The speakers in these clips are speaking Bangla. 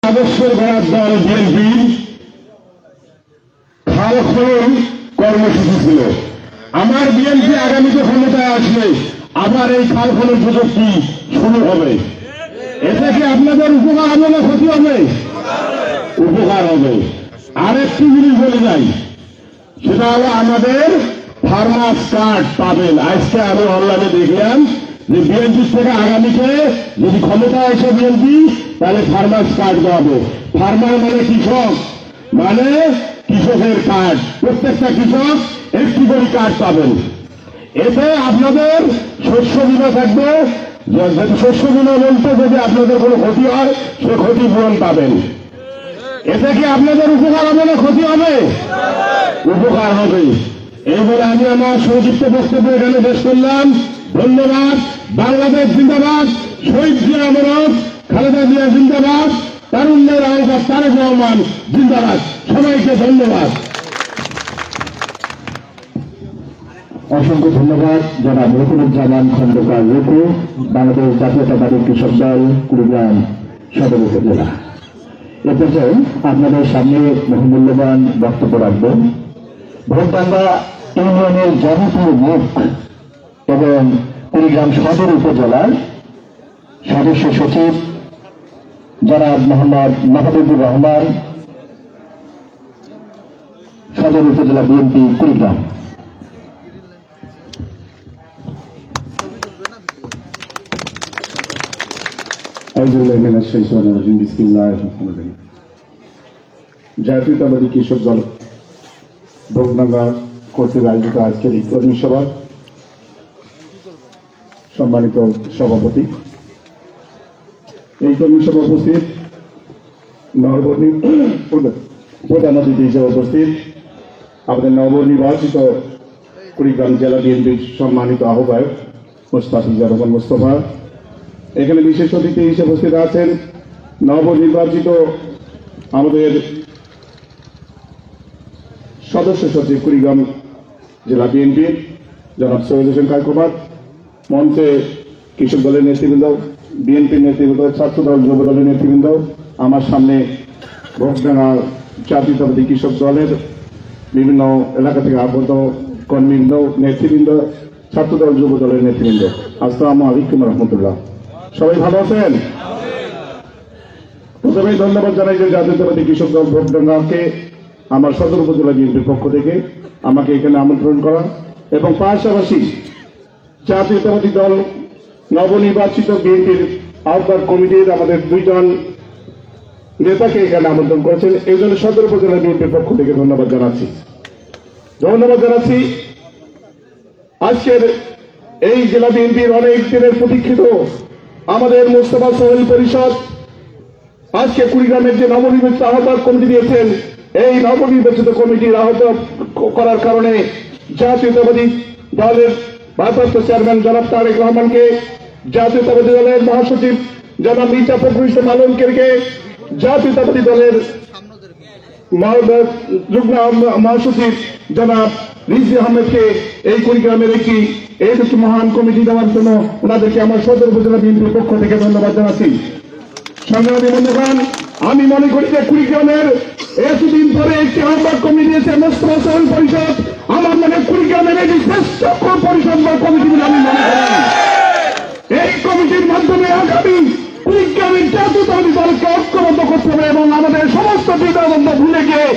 আদর্শের গড়ার দল বিএনপি খাল খনন কর্মসূচি ছিল। আমার বিএনপি আগামীতে ক্ষমতায় আসলে আবার এই খাল খনন প্রযুক্তি শুরু হবে। এতে কি আপনাদের উপকার হবে না ক্ষতি হবে? উপকার হবে। আরেকটি জিনিস বলে যাই, সেটা হলো আমাদের ফার্মার্স কার্ড পাবেন। আজকে আমি অনলাইনে দেখলাম যে বিএনপি থেকে আগামীতে যদি ক্ষমতা আসে বিএনপি, তাহলে ফার্মার্স কার্ড পাবে। ফার্মার মানে কৃষক, মানে কৃষকের কার্ড। প্রত্যেকটা কৃষক একটি করে কার্ড পাবেন। এতে আপনাদের শস্য বীমা থাকবে। শস্য বীমা বলতে যদি আপনাদের কোনো ক্ষতি হয়, সে ক্ষতিপূরণ পাবেন। এতে কি আপনাদের উপকার হবে না ক্ষতি হবে? উপকার হবে। এই বলে আমি আমার সংক্ষিপ্ত বক্তব্য এখানে শেষ করলাম। ধন্যবাদ। বাংলাদেশ জিন্দাবাদ, শহীদ জিয়া অমর, খালেদা জিয়া জিন্দাবাদ, তারুণ্যের আহ্বান তারেক রহমান জিন্দাবাদ। সবাইকে ধন্যবাদ। অসংখ্য ধন্যবাদ জনাব রফিকুজ্জামান খন্দকার রফু, বাংলাদেশ জাতীয়তাবাদী কৃষক দল, কুড়িগ্রাম সদর উপজেলা। এ পর্যায়ে আপনাদের সামনে বহুমূল্যবান বক্তব্য রাখবেন ভোটডাঙ্গা ইউনিয়নের যাবতীয় মুখ এবং কুড়িগ্রাম সদর উপজেলার সদস্য সচিব জনাব মোহাম্মদ মাহবুবুর রহমান, সদর উপজেলা বিএনপি কুড়িগ্রাম। জাতীয়তাবাদী কৃষক দল ভোটডাঙ্গা কর্তৃক আয়োজিত আজকের এই কর্মী সভা সম্মানিত সভাপতি, এই কর্মী সভা উপস্থিত প্রধান অতিথি হিসেবে উপস্থিত আমাদের নবনির্বাচিত কুড়িগ্রাম জেলা বিএনপির সম্মানিত আহ্বায়ক মুস্তাফিজুর রহমান মোস্তফা, এখানে বিশেষ অতিথি হিসেবে উপস্থিত আছেন নবনির্বাচিত আমাদের সদস্য সচিব কুড়িগ্রাম জেলা বিএনপির জনাব সৈয়দ হোসেন কায়কোবাদ, মঞ্চে কৃষক দলের নেতৃবৃন্দ, বিএনপির নেতৃবৃন্দ, ছাত্র দল, যুব দলের নেতৃবৃন্দ, আমার সামনে ভোটডাঙ্গা জাতীয়তাবাদী কৃষক দলের বিভিন্ন এলাকা থেকে আগত কর্মীবৃন্দ, নেতৃবৃন্দ, ছাত্র দল, যুব দলের নেতৃবৃন্দ, আসসালামু আলাইকুম রহমতুল্লাহ। সবাই ভালো আছেন? প্রথমেই ধন্যবাদ জানাই যে জাতীয়তাবাদী কৃষক দল ভোটডাঙ্গাকে আমার সদর উপজেলা বিএনপির পক্ষ থেকে আমাকে এখানে আমন্ত্রণ করা এবং পাশাপাশি জাতীয়তাবাদী দল নবনির্বাচিত বিএনপির আহ্বায়ক কমিটির আমাদের দুইজন নেতাকে এখানে আমন্ত্রণ করেছেন। এই জন্য সদর উপজেলা বিএনপির পক্ষ থেকে ধন্যবাদ জানাচ্ছি। আজকের এই জেলা বিএনপির অনেক দিনের প্রতীক্ষিত আমাদের মোস্তফা সোহেল পরিষদ আজকে কুড়িগ্রামের যে নবনির্বাচিত আহ্বায়ক কমিটি দিয়েছেন, এই নবনির্বাচিত কমিটির আহ্বায়ক করার কারণে জাতীয়তাবাদী দলের ভারপ্রাপ্ত চেয়ারম্যান জনাব তারেক রহমানকে, জাতীয়তাবাদী দলের মহাসচিব জনাব মির্জা ফখরুল ইসলাম আলমগীরকে, জাতীয়তাবাদী দলের যুগ্ম মহাসচিব জনাব রিজভী আহমেদকে এই কুড়িগ্রামের এই দুটি মহান কমিটি দেওয়ার জন্য ওনাদেরকে আমার সদর উপজেলা বিএনপির পক্ষ থেকে ধন্যবাদ জানাচ্ছি। সংগ্রামী বন্ধুগণ, আমি মনে করি যে কুড়িগ্রামের এতদিন পরে একটি আহ্বায়ক কমিটি দিয়েছে মোস্তফা সোহেল পরিষদ, আমার মনে কুড়িগ্রামের একটি শ্রেষ্ঠ পরিষদ বা কমিটি বলে আমি মনে করি। এই কমিটির মাধ্যমে আগামী কুড়িগ্রামের জাতীয়তাবাদী দলকে ঐক্যবদ্ধ করতে হবে এবং আমাদের সমস্ত দ্বিধাদ্বন্দ্ব ভুলে গিয়ে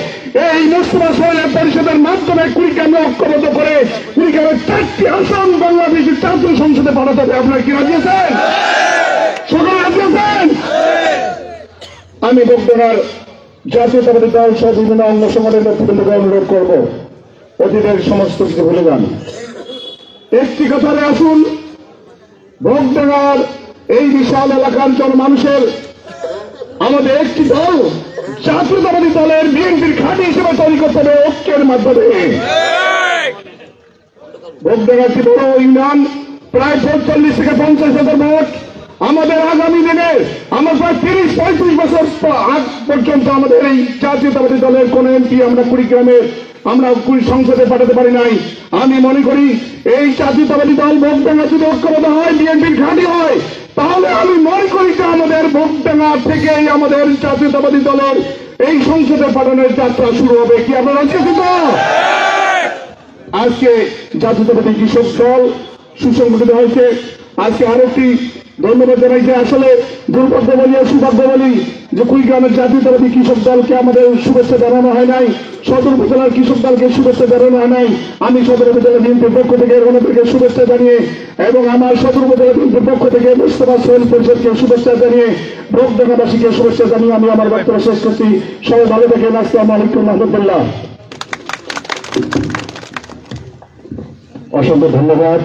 এই মোস্তফা সোহেল পরিষদের মাধ্যমে কুড়িগ্রামে ঐক্যবদ্ধ করে কুড়িগ্রামের 4টি আসন বাংলাদেশের জাতীয় সংসদে পাঠাতে হবে। আপনারা কি রাজি আছেন? সকলে রাজি আছেন? আমি ভোটডাঙ্গার জাতীয়তাবাদী দল সহ বিভিন্ন অঙ্গ সংগঠনের নেতৃবৃন্দকে অনুরোধ করব, অতীতের সমস্ত কিছু ভুলে যান। একটি কথারে আসুন, ভোটডাঙ্গার এই বিশাল এলাকার মানুষের আমাদের একটি দল জাতীয়তাবাদী দলের বিএনপির ঘাঁটি হিসেবে তৈরি করতে হবে ঐক্যের মাধ্যমে। ভোটডাঙ্গা একটি বড় ইউনিয়ন, প্রায় ৪৫ থেকে ৫০,০০০ ভোট। আমাদের আগামী দিনে আমরা প্রায় ৩০-৩৫ বছর আগ পর্যন্ত আমাদের এই জাতীয়তাবাদী দলের কোন এমপি আমরা কুড়িগ্রামের সংসদে পাঠাতে পারি নাই। আমি মনে করি এই জাতীয়তাবাদী দল ভোটডাঙ্গা যদি ঐক্যবদ্ধ হয়, বিএনপির ঘাঁটি হয়, তাহলে আমি মনে করি যে আমাদের ভোটডাঙ্গা থেকেই আমাদের জাতীয়তাবাদী দলের এই সংসদে পাঠানোর যাত্রা শুরু হবে। কি আপনারা রাজি তো? আজকে জাতীয়তাবাদী কৃষক দল সুসংগঠিত হয়েছে। আজকে আরেকটি ধন্যবাদ জানাই যে আসলে দুর্ভাগ্য বলি আর সৌভাগ্য বলি যে কুড়িগ্রামের জাতীয়তাবাদী কৃষক দলকে আমাদের শুভেচ্ছা জানানো হয় নাই, সদর উপজেলার কৃষক দলকে শুভেচ্ছা জানানো হয় নাই। আমি সদর উপজেলা বিএনপির পক্ষ থেকে ওনাদেরকে শুভেচ্ছা জানিয়ে এবং আমার সদর উপজেলা বিএনপির পক্ষ থেকে মোস্তফা সোহেল পরিষদকে শুভেচ্ছা জানিয়ে ভোটডাঙ্গাবাসীকে শুভেচ্ছা জানিয়ে আমি আমার বক্তব্য শেষ করছি। সবাই ভালো থাকেন। আসসালামু আলাইকুম রহমতুল্লাহ। অসংখ্য ধন্যবাদ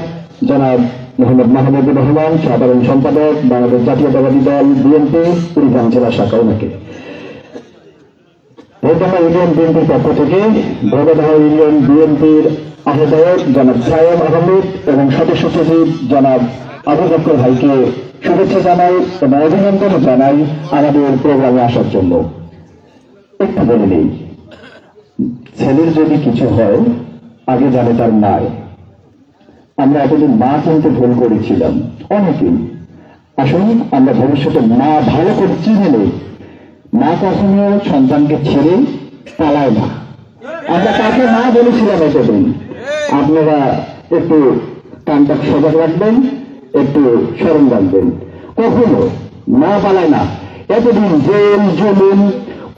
জনাব মোহাম্মদ মাহমুদুর রহমান, সাধারণ সম্পাদক, বাংলাদেশ জাতীয়তাবাদী দল বিএনপি কুড়িগ্রাম জেলা শাখা। ওনাকে ভোটডাঙ্গা ইউনিয়ন বিএনপির পক্ষ থেকে ভোটডাঙ্গা ইউনিয়ন বিএনপির আহ্বায়ক জনাব সায়েম আহমেদ এবং সদস্য সচিব জনাব আবু বকর ভাইকে শুভেচ্ছা জানাই এবং অভিনন্দন জানাই আমাদের প্রোগ্রামে আসার জন্য। একটু বলে নেই, ছেলের যদি কিছু হয় আগে জানে তার মায়। আমরা এতদিন মা কিনতে ভুল করেছিলাম অনেকেই। আসলে আমরা ভবিষ্যতে মা ভালো করে চিনে নেই। মা কখনো সন্তানকে ছেড়ে পালায় না। আমরা তাকে মা বলেছিলাম এতদিন। আপনারা একটু কানটা সজাগ রাখবেন, একটু স্মরণ রাখবেন। কখনো মা পালায় না। এতদিন জেল জুলুম,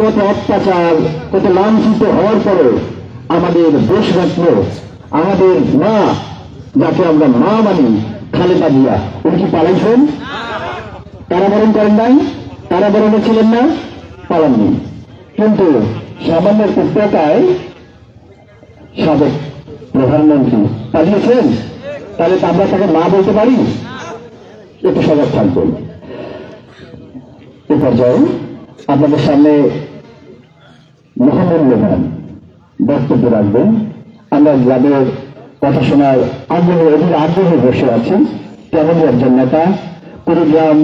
কত অত্যাচার, কত লাঞ্ছিত হওয়ার পরে আমাদের দেশ রত্ন, আমাদের মা, যাকে আমরা মা মানি, খালেদা জিয়া, উনি কি পালাইছেন? কারাবরণ করেন নাই? কারাবরণে ছিলেন না? পালাননি। কিন্তু সামান্য একটু টাকায় সাবেক প্রধানমন্ত্রী পালিয়েছেন। তাহলে আমরা তাকে মা বলতে পারি? একটু সজাগ থাকবেন। এ পর্যায়ে আপনাদের সামনে মহামূল্যবান বক্তব্য রাখবেন। আমরা যাদের কথা শোনার আগ্রহে বসে আছি তেমনই একজন নেতা, কুড়িগ্রাম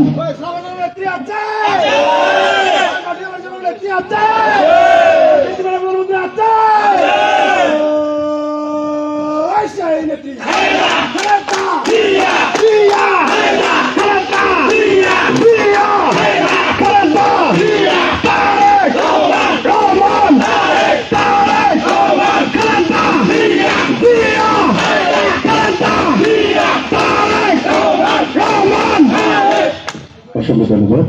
অসংখ্য ধন্যবাদ।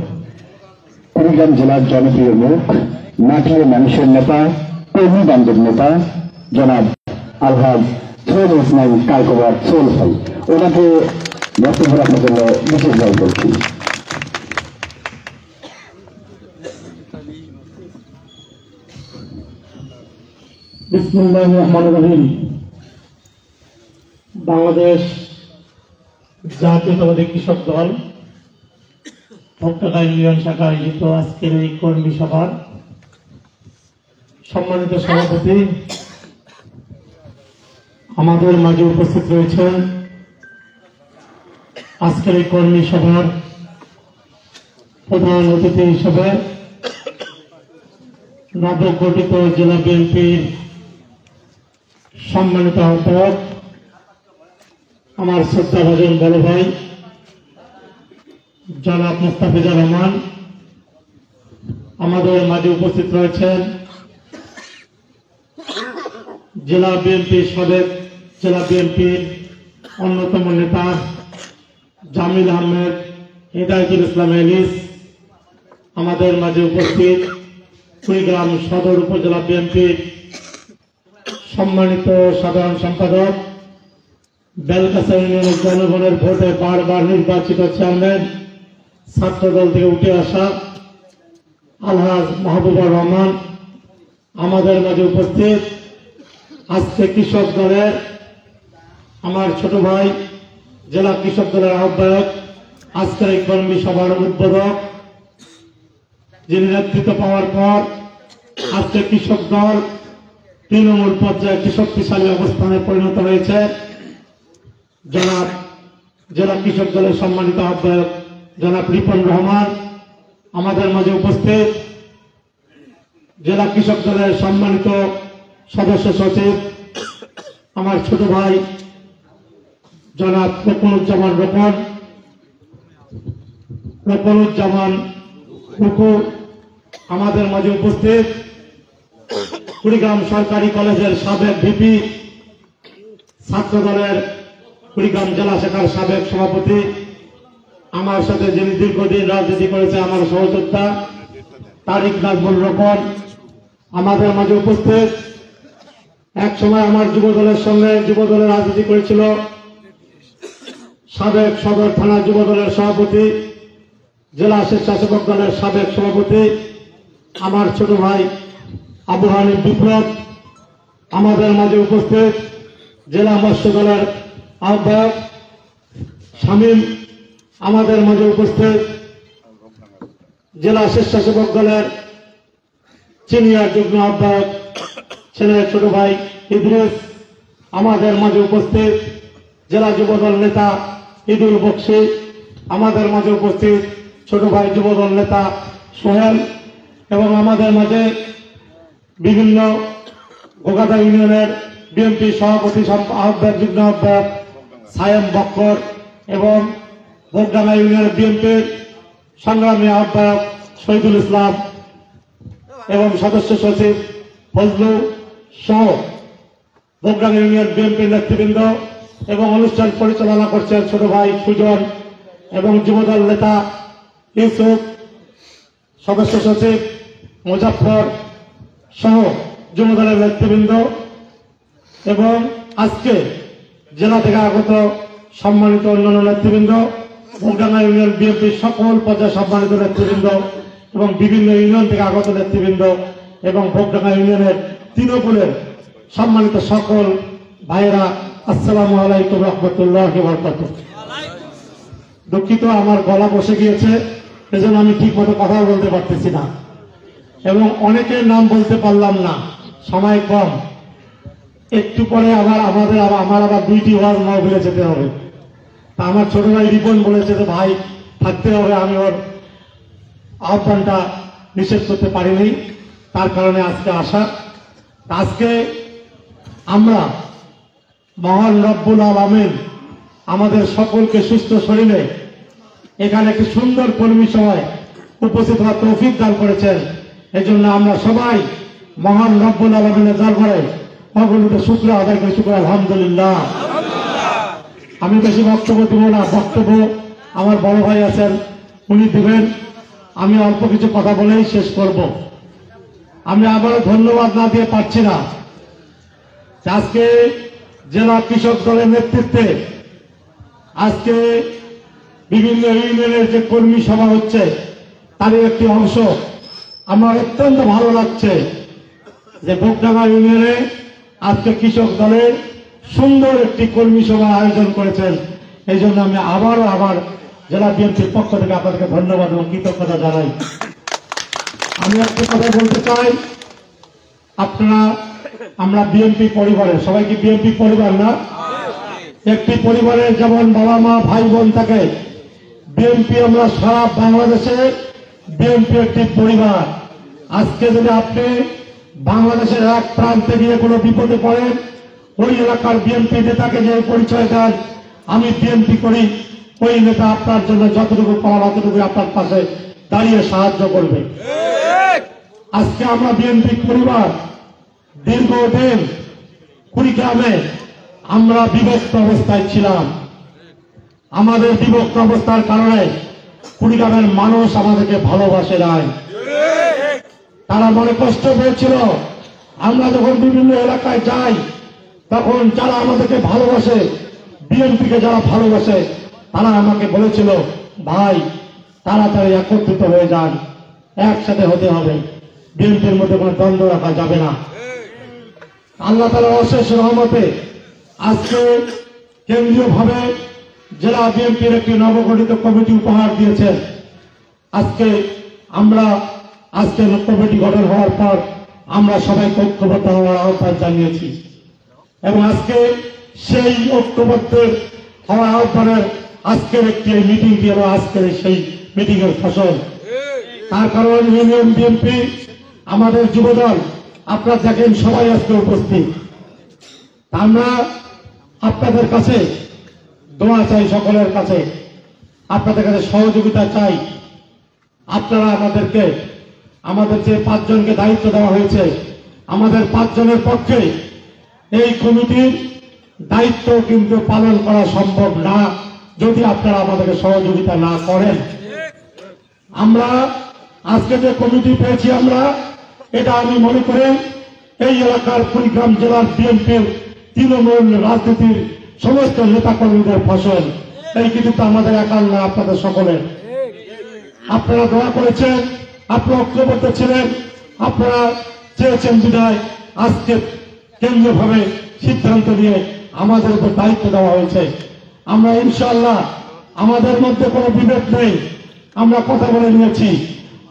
কুড়িগ্রাম জেলার জনপ্রিয় মুখ, মাটির মানুষের নেতা, কর্মী বান্ধব নেতা জনাব আলহাজ সোহেল ওসমান কালকোবার সোহেল ভাই, ওনাকে বক্তব্য রাখার জন্য বিশেষভাবে বলছি। বিসমিল্লাহির রহমানির রহিম। বাংলাদেশ জাতীয়তাবাদী কৃষক দল ভোটডাঙ্গা ইউনিয়ন শাখা আয়োজিত আজকের এই কর্মী সভার সম্মানিত সভাপতি আমাদের মাঝে উপস্থিত রয়েছেন। আজকের এই কর্মী সভার প্রধান অতিথি হিসেবে নবগঠিত জেলা বিএনপির সম্মানিত আহ্বায়ক আমার শ্রদ্ধাভাজন বড় ভাই জনাব মুস্তাফিজুর রহমান। আমাদের মাঝে উপস্থিত রয়েছেন জেলা বিএনপির সাবেক জেলা বিএনপির অন্যতম নেতা জামিল আহমেদ হিদায়তুল ইসলাম এলিস। আমাদের মাঝে উপস্থিত কুড়িগ্রাম সদর উপজেলা বিএনপির সম্মানিত সাধারণ সম্পাদক, বেলগাছা ইউনিয়নের জনগণের ভোটে বারবার নির্বাচিত চেয়ারম্যান, ছাত্রদল থেকে উঠে আসা আলহাজ মাহবুবুর রহমান। আমাদের মাঝে উপস্থিত আজকে কৃষক দলের আমার ছোট ভাই, জেলা কৃষক দলের আহ্বায়ক, আজকের এই কর্মী সভার উদ্বোধক, যিনি নেতৃত্ব পাওয়ার পর আজকে কৃষক দল তৃণমূল পর্যায়ে একটি শক্তিশালী অবস্থানে পরিণত হয়েছে, জনাব জেলা কৃষক দলের সম্মানিত আহ্বায়ক জনাব রিপন রহমান। আমাদের মাঝে উপস্থিত জেলা কৃষক দলের সম্মানিত সদস্য সচিব আমার ছোট ভাই জনাব রকুনুজ্জামান রোকন। রকলুজ্জামান কুকু আমাদের মাঝে উপস্থিত, কুড়িগ্রাম সরকারি কলেজের সাবেক ভিপি, ছাত্র দলের কুড়িগ্রাম জেলা শাখার সাবেক সভাপতি, আমার সাথে যিনি দীর্ঘদিন রাজনীতি করেছে আমার সহযোদ্ধা তারিক নাজমুল রোকন আমাদের মাঝে উপস্থিত। এক সময় আমার যুব দলের সঙ্গে যুব দলের রাজনীতি করেছিল সাবেক সদর থানা যুব দলের সভাপতি, জেলা স্বেচ্ছাসেবক দলের সাবেক সভাপতি আমার ছোট ভাই আবু হানিফ বিপ্লব আমাদের মাঝে উপস্থিত, জেলা মৎস্য দলের আহ্বায়ক শামীম আমাদের মাঝে উপস্থিত, জেলা স্বেচ্ছাসেবক দলের সিনিয়র যুগ্ম আহ্বায়ক ছেলের ছোট ভাই ইদ্রিস আমাদের মাঝে উপস্থিত, জেলা যুবদল নেতা ঈদুল বক্সি আমাদের মাঝে উপস্থিত, ছোট ভাই যুবদল নেতা সোহেল, এবং আমাদের মাঝে বিভিন্ন গোগাদা ইউনিয়নের বিএনপি সভাপতি আহ্বায়ক যুগ্ম আহ্বায়ক সায়েম বক্কর এবং ভোগডাঙ্গা ইউনিয়নের বিএনপির সংগ্রামী আহ্বায়ক শহীদুল ইসলাম এবং সদস্য সচিব ফজলু সহ ভোগডাঙ্গা ইউনিয়ন বিএনপির নেতৃবৃন্দ এবং অনুষ্ঠান পরিচালনা করছেন ছোট ভাই সুজন এবং যুবদল নেতা ইউসুফ, সদস্য সচিব মুজাফফর সহ যুবদলের নেতৃবৃন্দ এবং আজকে জেলা থেকে আগত সম্মানিত অন্যান্য নেতৃবৃন্দ, ভোগডাঙ্গা ইউনিয়ন বিএনপির সকল পর্যায়ে সম্মানিত নেতৃবৃন্দ এবং বিভিন্ন ইউনিয়ন থেকে আগত নেতৃবৃন্দ এবং ভোগডাঙ্গা ইউনিয়নের তৃণমূলের সম্মানিত সকল ভাইয়েরা, আসসালামু আলাইকুম রহমতুল্লাহি ওয়া বারাকাতুহু। দুঃখিত, আমার গলা বসে গিয়েছে, এজন্য আমি ঠিক মতো কথা বলতে পারতেছি না এবং অনেকের নাম বলতে পারলাম না, সময় কম। একটু পরে আমার আবার দুইটি ওয়াজ মাহফিলে যেতে হবে। তা আমার ছোট ভাই রিপন বলেছে যে ভাই থাকতে হবে, আমি ওর আহ্বানটা নিষেধ করতে পারিনি, তার কারণে আজকে আসা। আজকে আমরা মহান রব্বুল আলামিন আমাদের সকলকে সুস্থ শরীরে এখানে একটি সুন্দর কর্মী সভায় উপস্থিত হওয়ার তৌফিক দান করেছেন। এজন্য আমরা সবাই মহান রব্বুল আলামিনের দরবারে অগণিত শুকর আদায় করি, শুকর আলহামদুলিল্লাহ। আমি বেশি বক্তব্য দেব না, বক্তব্য আমার বড় ভাই আছেন উনি দিবেন, আমি অল্প কিছু কথা বলেই শেষ করব। আমি আবারও ধন্যবাদ না দিয়ে পারছি না। আজকে জেলা কৃষক দলের নেতৃত্বে আজকে বিভিন্ন ইউনিয়নের যে কর্মী সভা হচ্ছে তারই একটি অংশ আমার অত্যন্ত ভালো লাগছে যে ভোগডাঙ্গা ইউনিয়নে আজকে কৃষক দলের সুন্দর একটি কর্মী সভার আয়োজন করেছেন। এই জন্য আমি আবার জেলা বিএনপির পক্ষ থেকে আপনাদেরকে ধন্যবাদ এবং কৃতজ্ঞতা জানাই। আমি একটা কথা বলতে চাই, আপনারা আমরা বিএনপি পরিবারের, সবাই কি বিএনপি পরিবার না? একটি পরিবারের যেমন বাবা মা ভাই বোন থাকে, বিএনপি আমরা সারা বাংলাদেশে বিএনপি একটি পরিবার। আজকে যদি আপনি বাংলাদেশের এক প্রান্তে গিয়ে কোনো বিপদে পড়েন, ওই এলাকার বিএনপি নেতাকে যে পরিচয় দেন আমি বিএনপি করি, ওই নেতা আপনার জন্য যতটুকু পাওয়ার অতটুকু আপনার পাশে দাঁড়িয়ে সাহায্য করবে। আজকে আমরা বিএনপি পরিবার দীর্ঘদিন কুড়িগ্রামে আমরা বিভক্ত অবস্থায় ছিলাম। আমাদের বিভক্ত অবস্থার কারণে কুড়িগ্রামের মানুষ আমাদেরকে ভালোবাসে নাই, তারা মনে কষ্ট পেয়েছিল। আমরা যখন বিভিন্ন এলাকায় যাই তখন যারা আমাদেরকে ভালোবাসে, বিএনপিকে যারা ভালোবাসে, তারা আমাকে বলেছিল ভাই তাড়াতাড়ি একত্রিত হয়ে যান, একসাথে হতে হবে, বিএনপির মধ্যে কোনো দ্বন্দ্ব রাখা যাবে না। আল্লাহ তাআলার অশেষ রহমতে আজকে কেন্দ্রীয়ভাবে জেলা বিএনপির একটি নবগঠিত কমিটি উপহার দিয়েছেন। আজকে কমিটি গঠন হওয়ার পর আমরা সবাই ঐক্যবদ্ধ হওয়ার আহ্বান জানিয়েছি এবং আজকে সেই ঐক্যবদ্ধের হওয়ার আহ্বানের আজকের একটি মিটিং দিয়ে আজকের সেই মিটিং এর ফসল। তার কারণ ইউনিয়ন বিএনপি আমাদের যুবদল, আপনারা দেখেন সবাই আজকে উপস্থিত। আমরা আপনাদের কাছে দোয়া চাই, সকলের কাছে আপনাদের কাছে সহযোগিতা চাই। আপনারা আমাদের যে 5 জনকে দায়িত্ব দেওয়া হয়েছে, আমাদের 5 জনের পক্ষে এই কমিটির দায়িত্ব কিন্তু পালন করা সম্ভব না যদি আপনারা আমাদেরকে সহযোগিতা না করেন। আমরা আজকে যে কমিটি পেয়েছি এটা আমি মনে করি এই এলাকার কুড়িগ্রাম জেলার বিএনপির তৃণমূল রাজনীতির সমস্ত নেতাকর্মীদের ফসল। এই কৃতিত্ব আমাদের একার না, আপনাদের সকলের। আপনারা দোয়া করেছেন, আপনারা ঐক্যবদ্ধ ছিলেন, আপনারা চেয়েছেন বিদায় আজকে কেন্দ্রীয়ভাবে সিদ্ধান্ত নিয়ে আমাদের উপর দায়িত্ব দেওয়া হয়েছে। আমরা ইনশাআল্লাহ আমাদের মধ্যে কোনো বিভেদ নেই, আমরা কথা বলে নিয়েছি।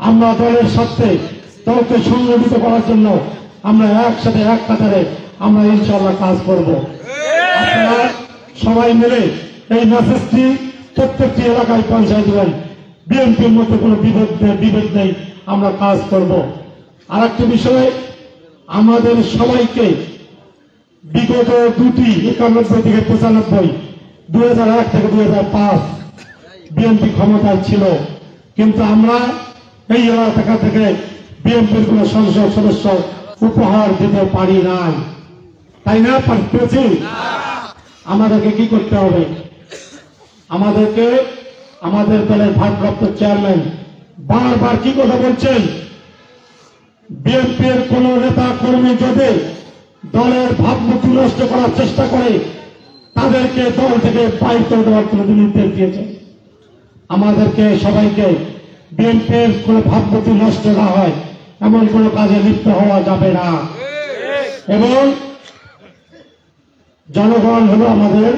আমরা দলের স্বার্থে দলকে সংগঠিত করার জন্য আমরা একসাথে এক কাতারে আমরা ইনশাআল্লাহ কাজ করব। আপনারা সবাই মিলে এই মেসেজটি প্রত্যেকটি এলাকায় পৌঁছায় দেবেন। বিএনপির মধ্যে কোনো বিভেদ নেই, আমরা কাজ করব। আর একটা বিষয়, আমাদের সবাইকে বিগত দুটি 91 থেকে 95, 2001 থেকে 2005 বিএনপি ক্ষমতায় ছিল, কিন্তু আমরা এই এলাকা থেকে বিএনপির কোন সংসদ সদস্য উপহার দিতে পারি নাই, তাই না? পেরেছি? আমাদেরকে কি করতে হবে? আমাদেরকে আমাদের দলের ভারপ্রাপ্ত চেয়ারম্যান বারবার কি কথা বলছেন, বিএনপির কোন নেতা কর্মী যদি দলের ভাবমূর্তি নষ্ট করার চেষ্টা করে তাদেরকে দল থেকে বাইর করে দেওয়ার জন্য নির্দেশ দিয়েছেন। আমাদেরকে সবাইকে বিএনপির কোন ভাবমূর্তি নষ্ট না হয় এমন কোন কাজে লিপ্ত হওয়া যাবে না। এবং জনগণ হলো আমাদের,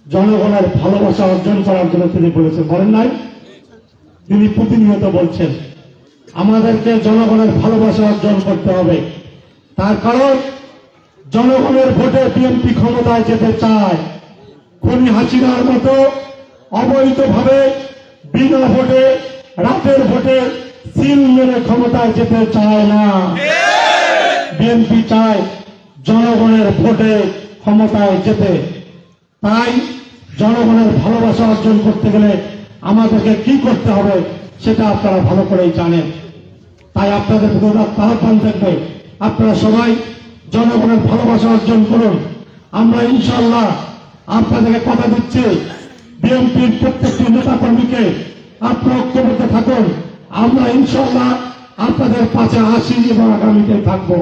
জনগণের ভালোবাসা অর্জন করার জন্য তিনি বলেছেন, বলেন নাই? তিনি প্রতিনিয়ত বলছেন আমাদেরকে জনগণের ভালোবাসা অর্জন করতে হবে। তার কারণ জনগণের ভোটে বিএনপি ক্ষমতায় যেতে চায়। খুনি হাসিনার মতো অবৈধভাবে বিনা ভোটে, রাতের ভোটে সিল মেরে ক্ষমতায় যেতে চায় না। বিএনপি চায় জনগণের ভোটে ক্ষমতায় যেতে। তাই জনগণের ভালোবাসা অর্জন করতে গেলে আমাদেরকে কি করতে হবে সেটা আপনারা ভালো করেই জানেন। তাই আপনাদের আহ্বান থাকবে, আপনারা সবাই জনগণের ভালোবাসা অর্জন করুন। আমরা ইনশাআল্লাহ আপনাদেরকে কথা দিচ্ছি, বিএনপির প্রত্যেকটি নেতা কর্মীকে আপনারা ঐক্যবদ্ধ থাকুন। আমরা ইনশাআল্লাহ আপনাদের পাশে আছি এবং আগামীতে থাকবো।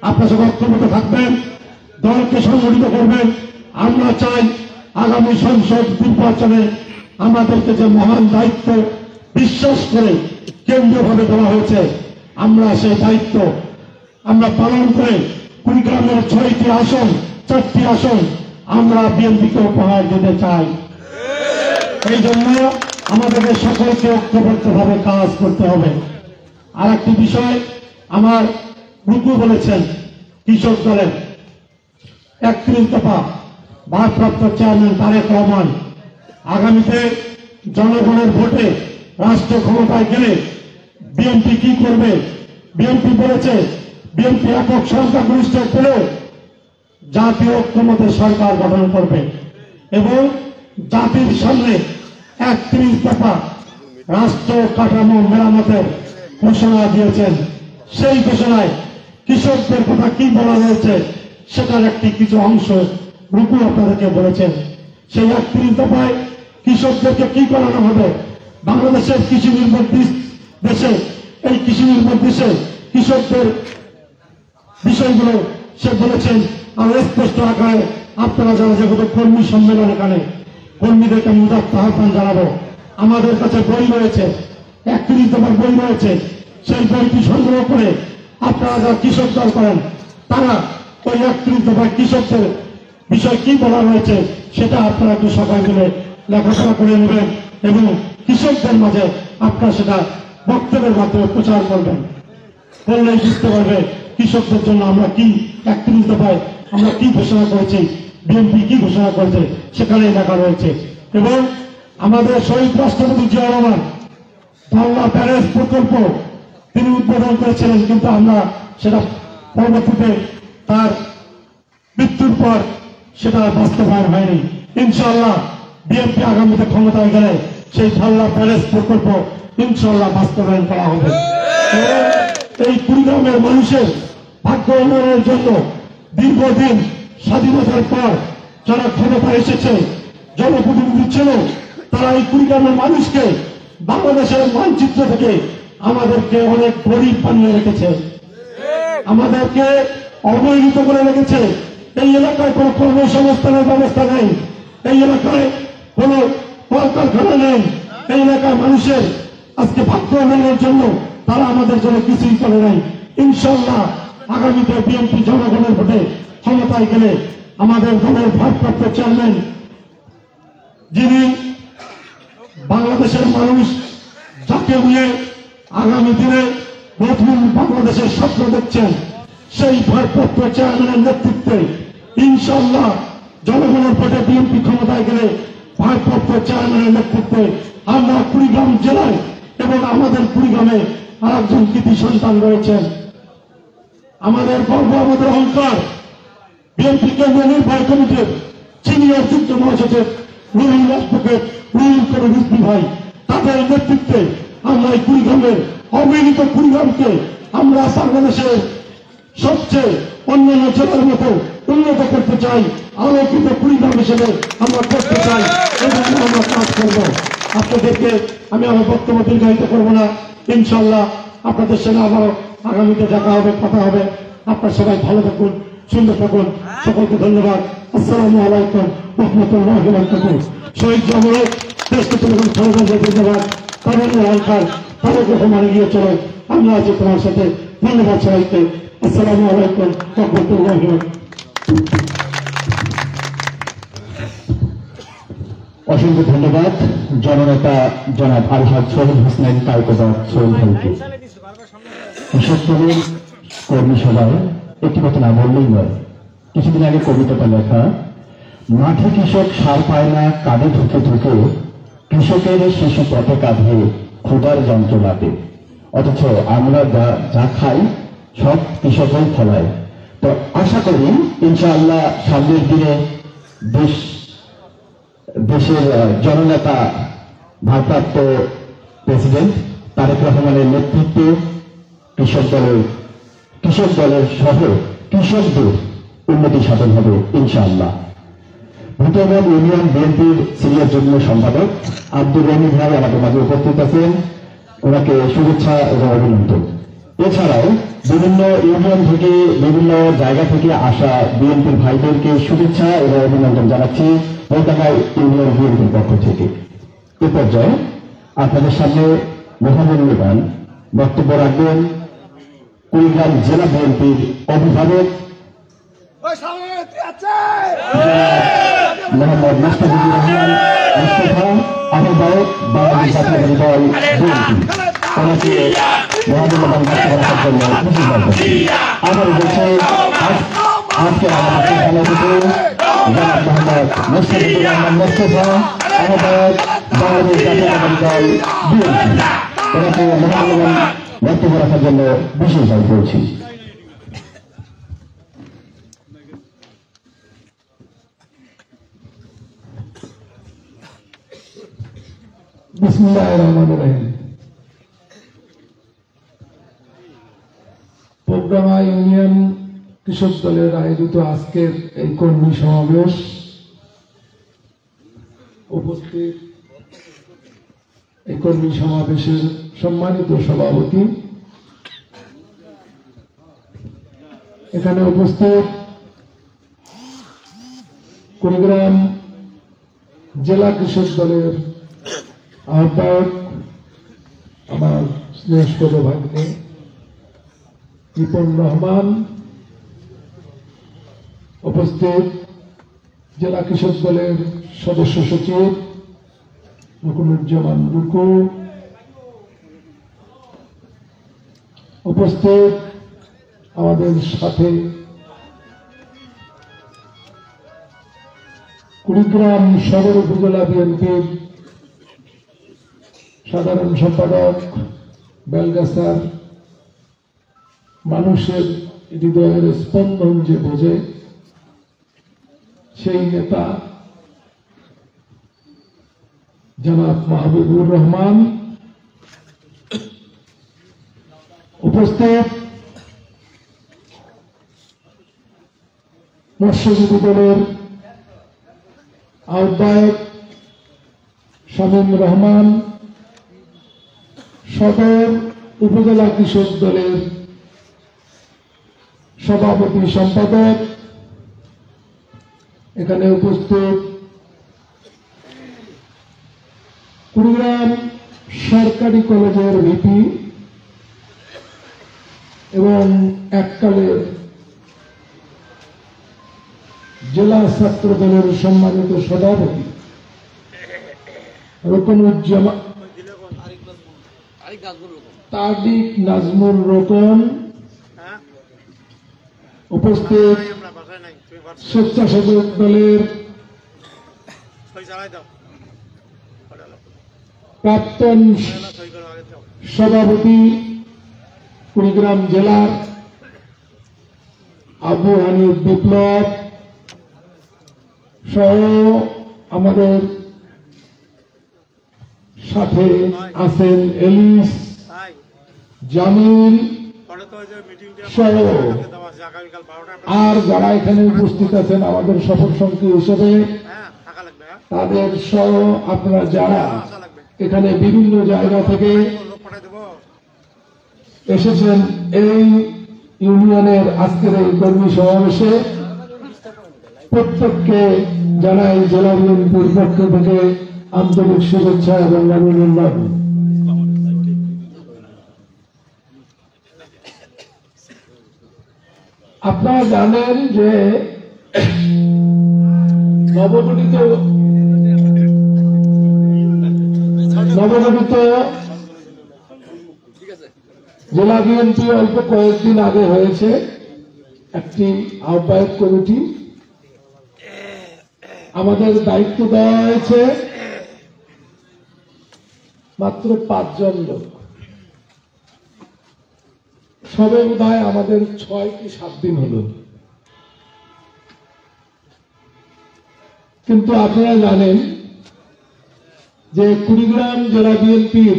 আপনারা সবাই ঐক্যবদ্ধ থাকবেন, দলকে সংগঠিত করবেন। আমরা চাই আগামী সংসদ নির্বাচনে আমাদেরকে যে মহান দায়িত্ব বিশ্বাস করে কেন্দ্রীয়ভাবে দেওয়া হয়েছে, আমরা সেই দায়িত্ব আমরা পালন করে কুড়িগ্রামের 6টি আসন, 4টি আসন আমরা বিএনপিকে উপহার দিতে চাই। এই জন্য আমাদেরকে সকলকে ঐক্যবদ্ধভাবে কাজ করতে হবে। আর একটি বিষয় আমার রুকু বলেছেন, কৃষক দলের 31 দফা ভারপ্রাপ্ত চেয়ারম্যান তারেক রহমান আগামীতে জনগণের ভোটে রাষ্ট্র ক্ষমতায় গেলে বিএনপি কি করবে? বিএনপি বলেছে বিএনপি একক সংখ্যাগরিষ্ঠ পেলেও জাতীয় ঐক্যমত্যে সরকার গঠন করবে এবং জাতির সামনে 31 দফা রাষ্ট্র কাঠামো মেরামতের ঘোষণা দিয়েছেন। সেই ঘোষণায় কৃষকদের কথা কি বলা হয়েছে সেটার একটি কিছু অংশ রুকু আপনাদেরকে বলেছেন। সেই 31 দফায় কৃষকদেরকে কি করানো হবে? বাংলাদেশের কৃষি নির্ভর দেশে, এই কৃষি নির্ভর দেশে কৃষকদের বিষয়গুলো সে বলেছেন। আর স্পষ্ট আকারে আপনারা যারা যেগুলো কর্মী সম্মেলন, এখানে কর্মীদেরকে আমি আহ্বান জানাবো, আমাদের কাছে বই রয়েছে, 31 দফার বই রয়েছে, সেই বইটি সংগ্রহ করে আপনারা যারা কৃষক দল করেন তারা ওই 31 দফায় কৃষকদের বিষয় কি বলা হয়েছে সেটা আপনারা একটু সবাই মিলে লেখাপড়া করে নেবেন এবং কৃষকদের মাঝে আপনারা সেটা বক্তব্যের মাধ্যমে প্রচার করবেন। করলেই বুঝতে পারবে কৃষকদের জন্য আমরা কি 31 দফায় আমরা কি ঘোষণা করেছি, বিএনপি কি ঘোষণা করেছে সেখানে লেখা রয়েছে। এবং আমাদের শহীদ রাষ্ট্রপতি জিয়া রহমান বাংলা ব্যারেজ প্রকল্প তিনি উদ্বোধন করেছিলেন, কিন্তু আমরা সেটা পরবর্তীতে তার মৃত্যুর পর সেটা বাস্তবায়ন হয়নি। ইনশাআল্লাহ বিএনপি আগামীতে ক্ষমতায় গেলে সেই ঢাল্লা ব্যারেজ প্রকল্প ইনশাল্লাহ বাস্তবায়ন করা হবে। এবং এই কুড়িগ্রামের মানুষের ভাগ্য উন্নয়নের জন্য দীর্ঘদিন স্বাধীনতার পর যারা ক্ষমতায় এসেছে, জনপ্রতিনিধি ছিল, তারা এই কুড়িগ্রামের মানুষকে বাংলাদেশের মানচিত্র থেকে আমাদেরকে অনেক গরিব বানিয়ে রেখেছে, আমাদেরকে অবহেলিত করে রেখেছে। এই এলাকায় কোনো কর্মসংস্থানের ব্যবস্থা নেই, এই এলাকায় কোনো কলকারখানা নেই, এই এলাকার মানুষের আজকে ভাগ্য উন্নয়নের জন্য তারা আমাদের জন্য কিছুই করে নাই। ইনশাল্লাহ আগামীতে বিএনপি জনগণের ভোটে ক্ষমতায় গেলে আমাদের দলের ভারপ্রাপ্ত চেয়ারম্যান, যিনি বাংলাদেশের মানুষ যাকে নিয়ে আগামী দিনে নতুন বাংলাদেশের স্বপ্ন দেখছেন, সেই ভারপ্রাপ্ত চেয়ারম্যানের নেতৃত্বে ইনশাল্লাহ জনগণের ভোটে বিএনপি ক্ষমতায় গেলে ভারপ্রাপ্ত চেয়ারম্যানের নেতৃত্বে আমরা কুড়িগ্রাম জেলায় এবং আমাদের কুড়িগ্রামে আরেকজন কৃতি সন্তান রয়েছেন। আমাদের গর্ব, আমাদের অহংকার বিএনপি কেন্দ্রীয় নির্বাহী কমিটির সিনিয়র যুগ্ম মহাসচিব রুহুল অ্যাডভোকেট রুহুল কবির রিজভী ভাই, তাদের নেতৃত্বে আমরা এই কুড়িগ্রামের অবহেলিত কুড়িগ্রামকে আমরা বাংলাদেশের সবচেয়ে অন্যান্য জেলার মতো উন্নত করতে চাই, আলোকিত কুড়িগ্রাম হিসেবে আমরা করতে চাই, এবং আমরা কাজ করব। আপনাদেরকে আমি আমার বক্তব্য দীর্ঘায়িত করবো না। ইনশাল্লাহ আপনাদের সঙ্গে আবারও আগামীতে দেখা হবে, কথা হবে। আপনার সবাই ভালো থাকুন, সুন্দর থাকুন। সকলকে ধন্যবাদ। আসসালামু আলাইকুম রহমতুল্লাহি ওয়া বারাকাতুহু। শহীদ জমরক দেশকে তোমার সর্বদা ধন্যবাদ। তাদের অহংকার তাদের রহমান এগিয়ে চলো, আমরা আছি তোমার সাথে। ধন্যবাদ সবাইকে। আসসালামু আলাইকুম রহমতুল্লাহি ওয়া বারাকাতুহু। অসংখ্য ধন্যবাদ জননেতা জনাব আলহাজ সোহেল হোসেন কায়কোবাদ সোহেল ভাইকে। কৃষকদের কর্মী সভায় একটি কথা না বললেই নয়। কিছুদিন আগে কবিতাটা লেখা, মাঠে কৃষক সার পায় না, কাঁধে ঢুকে ঢুকে কৃষকের শিশু পথে কাঁধে ক্ষুধার যন্ত্রণাতে, অথচ আমরা যা খাই সব কৃষকই ফলায়। তো আশা করি ইনশাআল্লাহ সামনের দিনে দেশের জননেতা ভারপ্রাপ্ত প্রেসিডেন্ট তারেক রহমানের নেতৃত্বে কৃষক দলের সহ কৃষকদের উন্নতি সাধন হবে ইনশাআল্লাহ। ভূতবাদ ইউনিয়ন বিএনপির সিনিয়র যুগ্ম সম্পাদক আব্দুর রহিম ভাই আমাদের মাঝে উপস্থিত আছেন, ওনাকে শুভেচ্ছা এবং অভিনন্দন। এছাড়াও বিভিন্ন ইউনিয়ন থেকে বিভিন্ন জায়গা থেকে আসা বিএনপির ভাইদেরকে শুভেচ্ছা এবং অভিনন্দন জানাচ্ছি বলডাঙ্গা ইউনিয়ন বিএনপির পক্ষ থেকে। এ পর্যায়ে আপনাদের সামনে মহামূল্যবান বক্তব্য রাখবেন কুড়িগ্রাম জেলা বিএনপির অভিভাবক মোহাম্মদ মুস্তাফিজুর রহমান মুস্তফা, আহ্বায়ক বাংলাদেশ জাতীয়তাবাদী দল বিএনপি। ওনাকে মহামূল্যবান বক্তব্য রাখার জন্য খুশি করবেন। আবার বলছে আজকে আমাদের প্রধান অতিথি জনাব মোহাম্মদ মুস্তাফিজুর রহমান মুস্তফা, আহ্বায়ক বাংলাদেশ জাতীয়তাবাদী দল বিএনপি। ওনাকে মহামূল্যবান বক্তব্য রাখার জন্য বিশেষভাবে বলছি। বিসমিল্লাহির রহমানির রহিম। পোগ্রামা ইউনিয়ন কৃষক দলের আয়োজিত আজকের এই কর্মী সমাবেশ উপস্থিত এই কর্মী সমাবেশের সম্মানিত সভাপতি, এখানে উপস্থিত কুড়িগ্রাম জেলা কৃষক দলের আহ্বায়ক আমার স্নেহস্পদ ভাগ্নে রিপন রহমান, উপস্থিত জেলা কৃষক দলের সদস্য সচিব রুকুনুজ্জামান রুকু, উপস্থিত আমাদের সাথে কুড়িগ্রাম সদর উপজেলা বিএনপির সাধারণ সম্পাদক, বেলগাছার মানুষের হৃদয়ের স্পন্দন যে বোঝে সেই নেতা জনাব মাহবুবুর রহমান, উপস্থিত মৎস্যজীবী দলের আহ্বায়ক শামীম রহমান, সদর উপজেলা কৃষক দলের সভাপতি সম্পাদক, এখানে উপস্থিত কুড়িগ্রাম সরকারি কলেজের ভিপি এবং এককালের জেলা ছাত্র দলের সম্মানিত সভাপতি রকনুজ্জামান তারিক নাজমুল রকন, উপস্থিত স্বেচ্ছাসেবক দলের প্রাক্তন সভাপতি কুড়িগ্রাম জেলার আবু হানিফ বিপ্লব সহ আমাদের সাথে আছেন এলিস, জামিল সহ আর যারা এখানে উপস্থিত আছেন আমাদের সফর সঙ্গী হিসেবে, তাদের সহ আপনারা যারা এখানে বিভিন্ন জায়গা থেকে এসেছেন এই ইউনিয়নের আজকের এই কর্মী সমাবেশে, প্রত্যেককে জানাই জেলা বিএনপির পক্ষ থেকে আন্তরিক শুভেচ্ছা এবং অভিনন্দন। আপনারা জানেন যে নবগঠিত জেলা বিএনপি অল্প কয়েকদিন আগে হয়েছে একটি আহ্বায়ক কমিটি। আমাদের দায়িত্ব দেওয়া হয়েছে মাত্র 5 জন লোক, সবে বোধহয় আমাদের 6 কি 7 দিন হলো। কিন্তু আপনারা জানেন যে কুড়িগ্রাম জেলা বিএনপির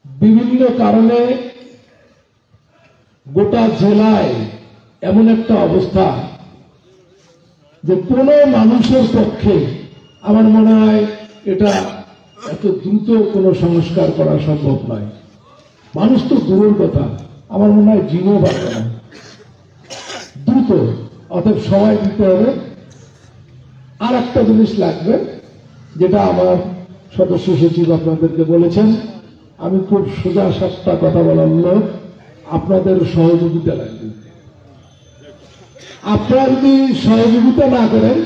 বিভিন্ন কারণে গোটা জেলায় এমন একটা অবস্থা যে কোন মানুষের পক্ষে আমার মনে হয় এটা এত দ্রুত কোনো সংস্কার করা সম্ভব নয়। মানুষ তো দূরের কথা, আমার মনে হয় জিনও পারবে না দ্রুত, অতএব সময় দিতে হবে। আর একটা জিনিস লাগবে, যেটা আমার সদস্য সচিব আপনাদেরকে বলেছেন, আমি খুব সোজা সাপটা কথা বলার লোক, আপনাদের সহযোগিতা লাগবে। আপনারা যদি সহযোগিতা না করেন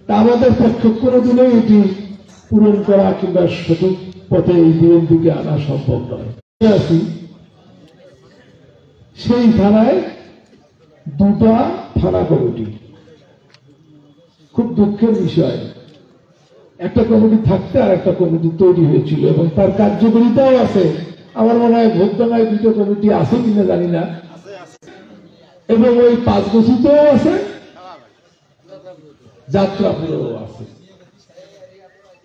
তা আমাদের পক্ষে কোনোদিনই এটি পূরণ করা কিংবা সঠিক পথে এই বিএনপিকে আনা সম্ভব নয়। সেই থানায় 2টা থানা কমিটি, খুব দুঃখের বিষয়, একটা কমিটি থাকতে আর একটা কমিটি তৈরি হয়েছিল এবং তার কার্যকারিতাও আছে। আমার মনে হয় ভোটদানায় 2টো কমিটি আছে কিনা জানি না, এবং ওই 5গছিতেও আছে, যাত্রাপুরেও আছে।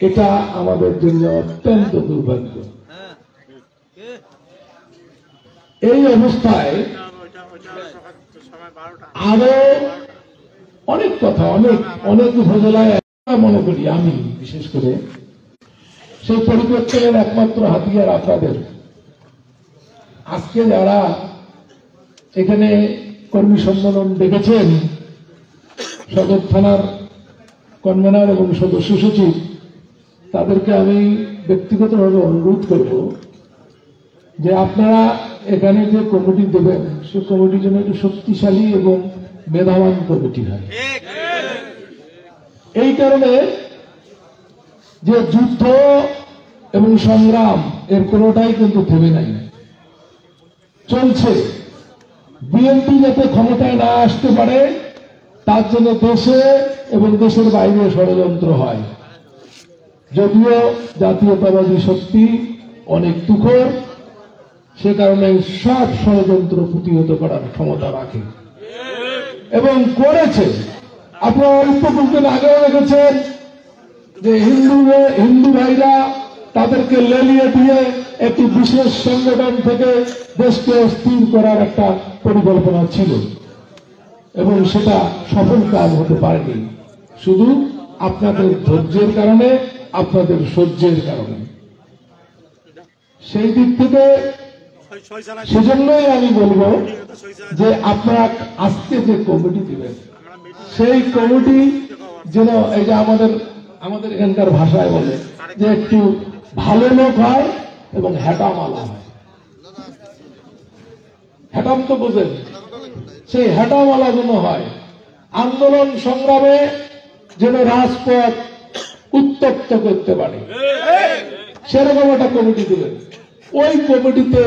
এটা আমাদের জন্য অত্যন্ত দুর্ভাগ্য। এই অবস্থায় আরো অনেক কথা, অনেক উপজেলায় মনে করি আমি বিশেষ করে সেই পরিবর্তনের একমাত্র হাতিয়ার আপনাদের। আজকে যারা এখানে কর্মী সম্মেলন দেখেছেন, সদর থানার কনভেনার এবং সদস্য সচিব, তাদেরকে আমি ব্যক্তিগতভাবে অনুরোধ করব যে আপনারা এখানে যে কমিটি দেবেন সে কমিটি যেন একটু শক্তিশালী এবং মেধাবান কমিটি হয়। এই কারণে যে যুদ্ধ এবং সংগ্রাম এর কোনোটাই কিন্তু থেমে নাই, চলছে। বিএনপি যাতে ক্ষমতায় না আসতে পারে তার জন্য দেশে এবং দেশের বাইরে ষড়যন্ত্র হয়। যদিও জাতীয়তাবাদী শক্তি অনেক তুখোর, সে কারণে সব ষড়যন্ত্র প্রতিহত করার ক্ষমতা রাখে এবং করেছে। আপনারা অল্প কিছুদিন আগেও দেখেছেন যে হিন্দু ভাইরা তাদেরকে লেলিয়ে দিয়ে একটি বিশেষ সংগঠন থেকে দেশকে স্থির করার একটা পরিকল্পনা ছিল এবং সেটা সফল কাজ হতে পারেনি, শুধু আপনাদের ধৈর্যের কারণে, আপনাদের সহ্যের কারণে। সেই দিক থেকে সেজন্যই আমি বলবো যে আপনারা আজকে যে কমিটি দিবেন সেই কমিটি যেন এই যে আমাদের এখানকার ভাষায় বলে যে একটু ভালো লোক হয় এবং হ্যাটামালা হয়। হ্যাটাম তো বোঝেন, সেই হ্যাটামালা যেন হয়, আন্দোলন সংগ্রামে যেন রাজপথ উত্তপ্ত করতে পারে, সেরকম একটা কমিটি দিলেন। ওই কমিটিতে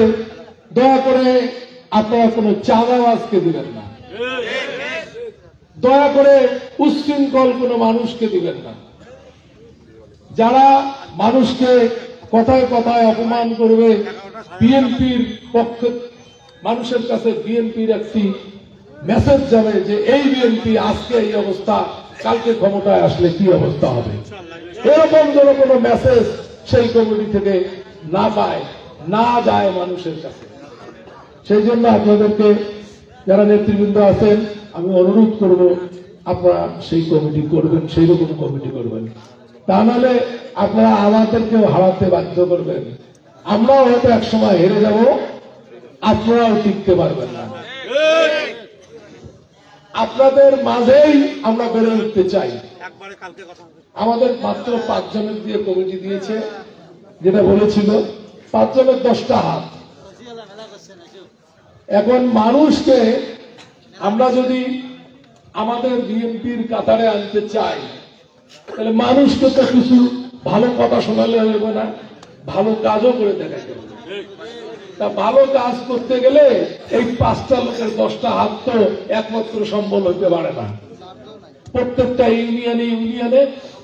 দয়া করে আপনারা কোনো চাঁদাবাজকে দিবেন না, দয়া করে উচ্ছৃঙ্খল কোনো মানুষকে দিবেন না, যারা মানুষকে কথায় কথায় অপমান করবে। বিএনপির পক্ষে মানুষের কাছে বিএনপির একটি মেসেজ যাবে যে এই বিএনপি আজকে এই অবস্থা, কালকে ক্ষমতায় আসলে কি অবস্থা হবে, এরকম যেন কোনো মেসেজ সেই কমিটি থেকে না যায় মানুষের কাছে। সেই জন্য আপনাদেরকে যারা নেতৃবৃন্দ আছেন আমি অনুরোধ করব আপনারা সেই কমিটি করবেন, সেই রকম কমিটি করবেন। তা নাহলে আপনারা আমাদেরকেও হারাতে বাধ্য করবেন, আমরাও হয়তো একসময় হেরে যাব, আপনারাও টিকতে পারবেন না। আপনাদের মাঝেই আমরা বেড়ে উঠতে চাই। আমাদের মাত্র 5 জনের দিয়ে কমিটি দিয়েছে, যেটা বলেছিল 5 জনের 10টা হাত। এখন মানুষকে আমরা যদি আমাদের বিএনপির কাতারে আনতে চাই তাহলে মানুষকে তো কিছু ভালো কথা শোনালে হবে না, ভালো কাজও করে দেখাতে হবে। তা ভালো কাজ করতে গেলে এই 5টা লোকের 10টা হাত তো একমাত্র সম্বল হইতে পারে না। প্রত্যেকটা ইউনিয়নে,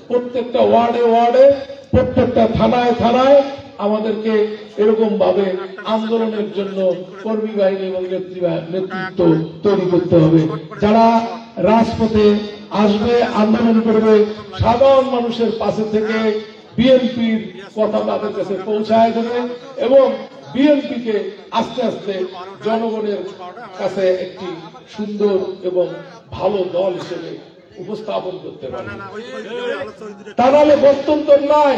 প্রত্যেকটা ওয়ার্ডে, প্রত্যেকটা থানায় আমাদেরকে এরকম ভাবে আন্দোলনের জন্য কর্মী বাহিনী এবং নেতৃত্ব তৈরি করতে হবে, যারা রাজপথে আসবে, আন্দোলন করবে, সাধারণ মানুষের পাশে থেকে বিএনপির কথা তাদের কাছে পৌঁছায় দেবে এবং বিএনপিকে আস্তে আস্তে জনগণের কাছে একটি সুন্দর এবং ভালো দল হিসেবে উপস্থাপন করতে পারে। তা নাহলে গত্যন্তর নাই।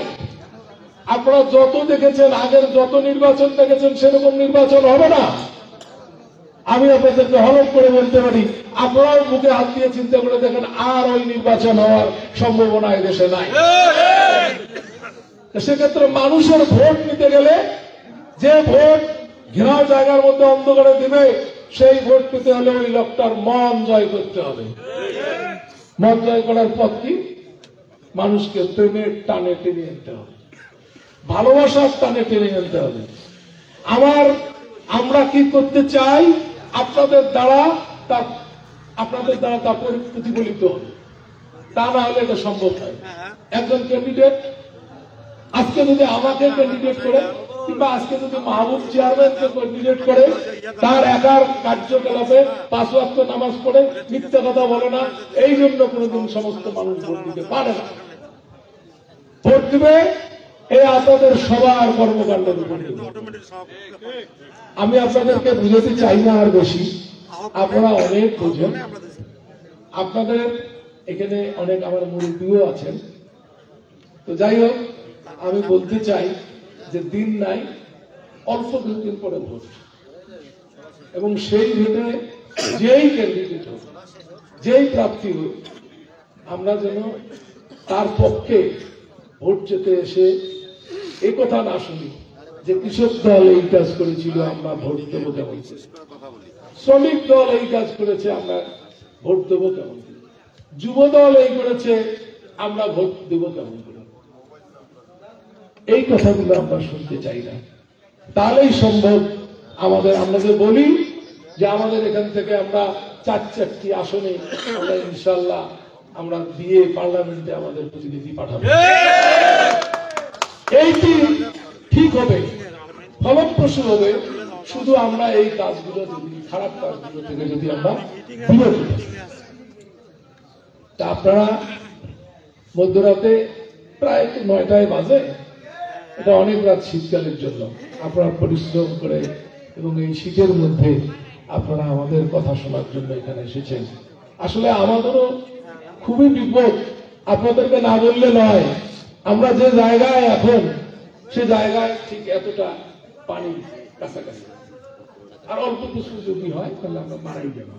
আপনারা যত দেখেছেন, আগের যত নির্বাচন দেখেছেন সেরকম নির্বাচন হবে না। আমি আপনাদেরকে হলফ করে বলতে পারি, আপনারাও মুখে হাত দিয়ে চিন্তা করে দেখেন, আর ওই নির্বাচন হওয়ার সম্ভাবনা এদেশে নাই। সেক্ষেত্রে মানুষের ভোট নিতে গেলে যে ভোট ঘেরাও জায়গার মধ্যে অন্ধকারে দিবে, সেই ভোট পেতে হলে ওই লোকটার মন জয় করতে হবে। মন জয় করার পথ কি? মানুষকে প্রেমের টানে টেনে আনতে হবে, ভালোবাসার টানে টেনে আনতে হবে। আমরা কি করতে চাই আপনাদের দ্বারা তা প্রতিফলিত হবে, তা না হলে এটা সম্ভব নয়। একজন ক্যান্ডিডেট আজকে যদি আমাকে ক্যান্ডিডেট করে কিংবা আজকে যদি মাহবুব চেয়ারম্যানকে ক্যান্ডিডেট করে, তার একার কার্যকলাপে 5 ওয়াক্ত নামাজ পড়ে, মিথ্যা কথা বলে না, এই জন্য কোনদিন সমস্ত মানুষ ভোট দিতে পারে না। ভোট দিবে এই আপনাদের সবার কর্মকাণ্ডের উপর। আমি আপনাদেরকে বুঝাতে চাই না আর বেশি, আপনারা অনেক বুঝেন। আপনাদের এখানে অনেক আমার মুরব্বীও আছেন। তো যাই হোক, আমি বলতে চাই যে দিন নাই, অল্প দিন পরে ভোট, এবং সেই ভোটে যেই ক্যান্ডিডেট হোক, যেই প্রার্থী হোক, আমরা যেন তার পক্ষে ভোট যেতে এসে এই কথা না শুনি যে কৃষক দল এই কাজ করেছিল আমরা ভোট দেবো কেমন, শ্রমিক দল এই কাজ করেছে আমরা ভোট দেবো কেমন, যুব দল এই করেছে আমরা ভোট দেবো কেমন করে। এই কথাগুলো আমরা শুনতে চাই না। তাহলেই সম্ভব আমরা যে বলি যে আমাদের এখান থেকে আমরা 4টি আসনে আমরা ইনশাল্লাহ আমরা দিয়ে পার্লামেন্টে আমাদের প্রতিনিধি পাঠাবো, এইটি ঠিক হবে, ফলপ্রসূ হবে, শুধু আমরা এই কাজগুলো যদি, খারাপ কাজগুলো থেকে যদি আমরা বিরত থাকি। তা আপনারা মধ্যরাতে প্রায় তো 9টায় বাজে, এটা অনেক রাত শীতকালের জন্য আপনারা পরিশ্রম করে এবং এই শীতের মধ্যে আপনারা আমাদের কথা শোনার জন্য এখানে এসেছেন। আসলে আমাদেরও খুবই বিপদ, আপনাদেরকে না বললে নয়। আমরা যে জায়গায় এখন, সে জায়গায় ঠিক এতটা পানি কাছাকাছি, আর অল্প কিছু যদি হয় তাহলে আমরা মারাই যাব।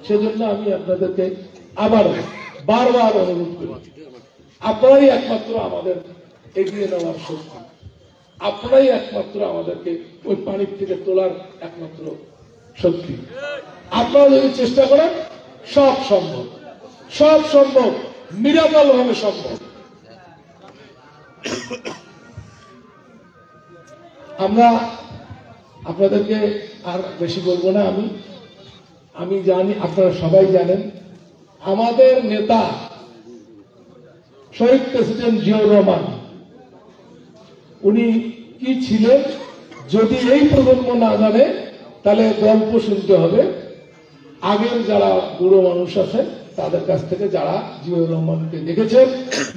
সেজন্য আমি আপনাদেরকে আবার বারবার অনুরোধ করি, আপনারাই একমাত্র আমাদের এগিয়ে নেওয়ার শক্তি, আপনারাই একমাত্র আমাদেরকে ওই পানির থেকে তোলার একমাত্র শক্তি। আপনারা যদি চেষ্টা করেন সব সম্ভব, সব সম্ভব, মিরাকল ভাবে সম্ভব। আমরা আপনাদেরকে আর বেশি বলবো না। আমি জানি, আপনারা সবাই জানেন, আমাদের নেতা শহীদ প্রেসিডেন্ট জিয়াউর রহমান উনি কি ছিলেন, যদি এই প্রজন্ম না জানে তাহলে গল্প শুনতে হবে আগের যারা বুড়ো মানুষ আছে তাদের কাছ থেকে, যারা জিয়াউর রহমানকে দেখেছেন,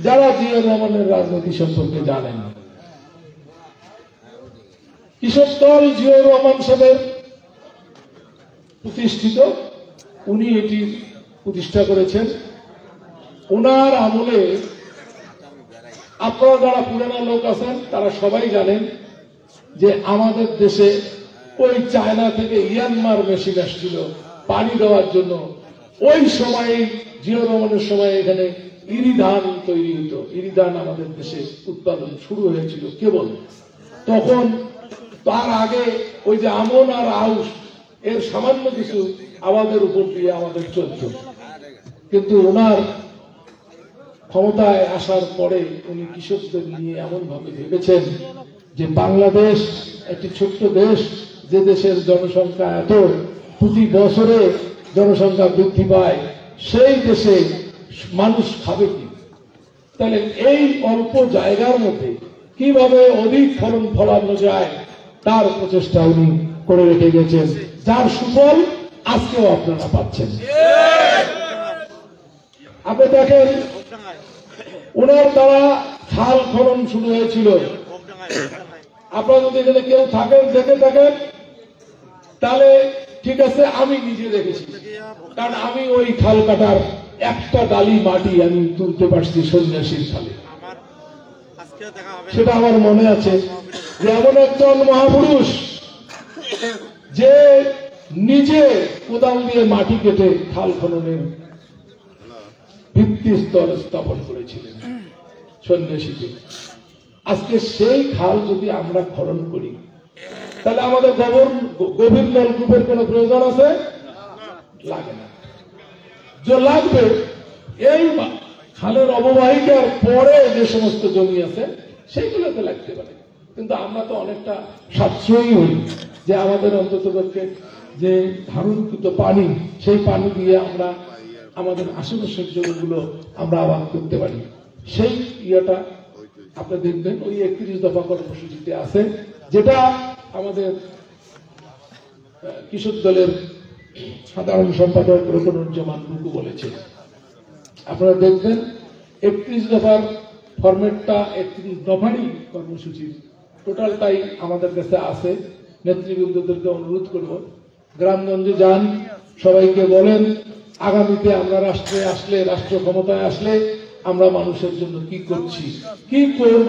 যারা জিয়াউর রহমানের রাজনীতি সম্পর্কে জানেন। কৃষক দল জিয়াউর রহমান সাহেবের প্রতিষ্ঠিত, উনি এটি প্রতিষ্ঠা করেছেন। ওনার আমলে আপনারা যারা পুরানো লোক আছেন তারা সবাই জানেন যে আমাদের দেশে ওই চায়না থেকে ইয়ানমার মেশিন আসছিল পানি দেওয়ার জন্য। ওই সময়ে জিয়াউর রহমানের সময় এখানে ইরি ধান তৈরি হতো, ইরি ধান আমাদের দেশে উৎপাদন শুরু হয়েছিল কেবল তখন। তার আগে ওই যে আমন আর আউশ এর সামান্য কিছু আমাদের উপর দিয়ে আমাদের চলত, কিন্তু ওনার ক্ষমতায় আসার পরে উনি কৃষকদের নিয়ে এমন ভাবে ভেবেছেন যে বাংলাদেশ একটি ছোট্ট দেশ, যে দেশের জনসংখ্যা এত, প্রতি বছরে জনসংখ্যা বৃদ্ধি পায়, সেই দেশে মানুষ খাবে কি? তাহলে এই অল্প জায়গার মধ্যে কিভাবে অধিক ফলন ফলানো যায় তার প্রচেষ্টা উনি করে রেখে গেছেন, যার সুফল আজকেও আপনারা পাচ্ছেন। আপনি দেখেন ওনার দ্বারা খাল খনন শুরু হয়েছিল। আপনারা যদি এখানে কেউ থাকেন, দেখে থাকেন, তাহলে ঠিক আছে, আমি নিজে দেখেছি, কারণ আমি ওই খাল কাটার একটা ডালি মাটি আমি তুলতে পারছি সন্ন্যাসীর খালে। সেটা আমার মনে আছে যে এমন একজন মহাপুরুষ যে নিজে কোদাল দিয়ে মাটি কেটে খাল খননের ভিত্তি স্তর স্থাপন করেছিলেন সন্ন্যাসীকে। আজকে সেই খাল যদি আমরা খনন করি তাহলে আমাদের গভীর নলকূপের কোন প্রয়োজন আছে? লাগে না। যে লাগবে এই খালের অববাহিকার পরে যে সমস্ত জমি আছে সেইগুলোতে লাগতে পারে, কিন্তু আমরা তো অনেকটা সাশ্রয়ী হই যে আমাদের অন্ততপক্ষে যে ধারণকৃত পানি, সেই পানি দিয়ে আমরা আমাদের আশেপাশের জমিগুলো আমরা আবাদ করতে পারি। সেই ইয়েটা আপনি দেখবেন ওই 31 দফা কর্মসূচিতে আছে, যেটা আমাদের কৃষক দলের সাধারণ সম্পাদক রতনুজ্জামান রুকু বলেছে। আপনারা দেখবেন 31 দফার ফরম্যাটটা 31 দফারই কর্মসূচি টোটালটাই আমাদের কাছে আছে। নেতৃবৃন্দদেরকে অনুরোধ করব, গ্রামগঞ্জে যান, সবাইকে বলেন আগামীতে আমরা রাষ্ট্রে আসলে, রাষ্ট্র ক্ষমতায় আসলে আমরা মানুষের জন্য কি করছি, কি করব,